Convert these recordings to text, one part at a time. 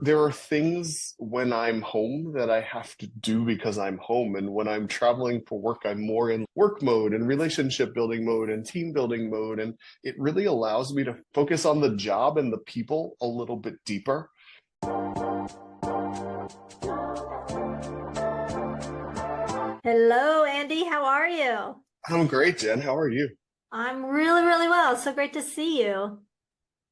there are things when I'm home that I have to do because I'm home. And when I'm traveling for work, I'm more in work mode and relationship building mode and team building mode. And it really allows me to focus on the job and the people a little bit deeper. Hello, Andy. How are you? I'm great, Jen. How are you? I'm really, really well. So great to see you.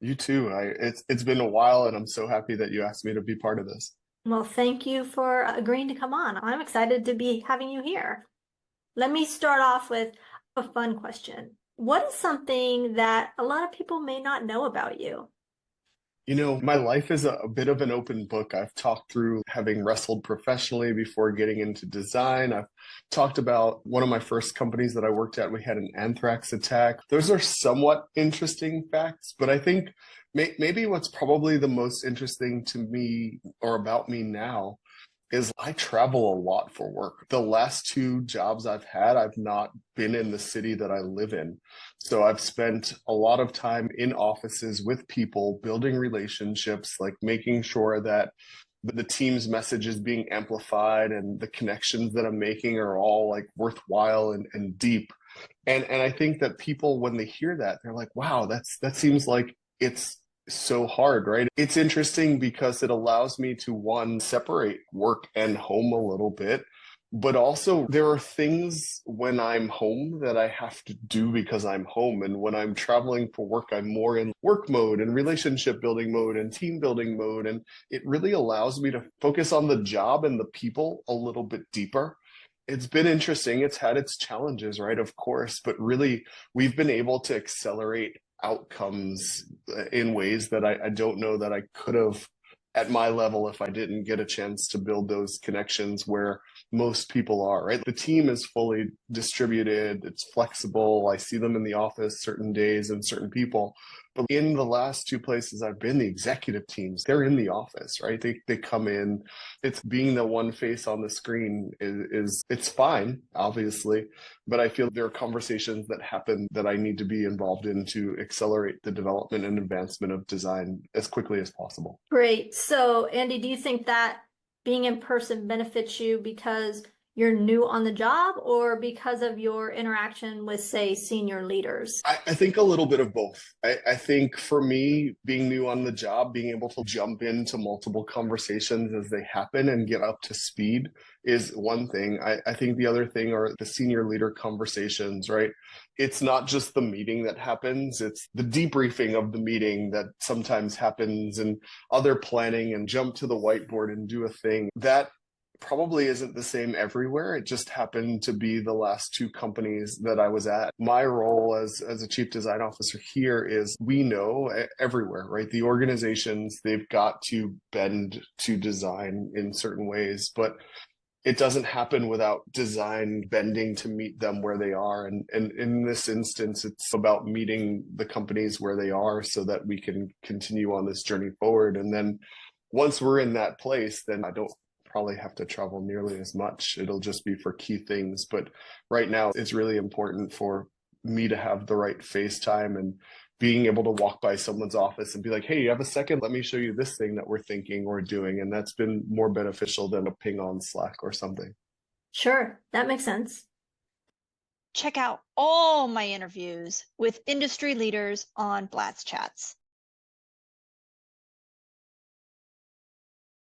You too. It's been a while, and I'm so happy that you asked me to be part of this. Well, thank you for agreeing to come on. I'm excited to be having you here. Let me start off with a fun question. What is something that a lot of people may not know about you? My life is a bit of an open book. I've talked through having wrestled professionally before getting into design. I've talked about one of my first companies that I worked at. We had an anthrax attack. Those are somewhat interesting facts, but I think maybe what's probably the most interesting to me or about me now is I travel a lot for work. The last two jobs I've had, I've not been in the city that I live in. So I've spent a lot of time in offices with people, building relationships, like making sure that the team's message is being amplified and the connections that I'm making are all like worthwhile and deep. And I think that people, when they hear that, they're like, wow, that seems like it's so hard, right? It's interesting because it allows me to one, separate work and home a little bit, but also there are things when I'm home that I have to do because I'm home. And when I'm traveling for work, I'm more in work mode and relationship building mode and team building mode. And it really allows me to focus on the job and the people a little bit deeper. It's been interesting. It's had its challenges, right? Of course, but really we've been able to accelerate outcomes in ways that I don't know that I could have at my level if I didn't get a chance to build those connections where most people are, right? The team is fully distributed, it's flexible. I see them in the office certain days and certain people. But in the last two places I've been, the executive teams, they're in the office, right? They come in. It's being the one face on the screen is it's fine, obviously, but I feel there are conversations that happen that I need to be involved in to accelerate the development and advancement of design as quickly as possible. Great. So, Andy, do you think that being in person benefits you because you're new on the job or because of your interaction with, say, senior leaders? I think a little bit of both. I think for me, being new on the job, being able to jump into multiple conversations as they happen and get up to speed is one thing. I think the other thing are the senior leader conversations, right? It's not just the meeting that happens, it's the debriefing of the meeting that sometimes happens and other planning and jump to the whiteboard and do a thing. That probably isn't the same everywhere. It just happened to be the last two companies that I was at. My role as a chief design officer here is we know everywhere, right? The organizations, they've got to bend to design in certain ways, but it doesn't happen without design bending to meet them where they are. And in this instance, it's about meeting the companies where they are so that we can continue on this journey forward. And then once we're in that place, then I don't probably have to travel nearly as much. It'll just be for key things. But right now, it's really important for me to have the right face time and being able to walk by someone's office and be like, hey, you have a second? Let me show you this thing that we're thinking or doing. And that's been more beneficial than a ping on Slack or something. Sure, that makes sense. Check out all my interviews with industry leaders on BlatzChatz.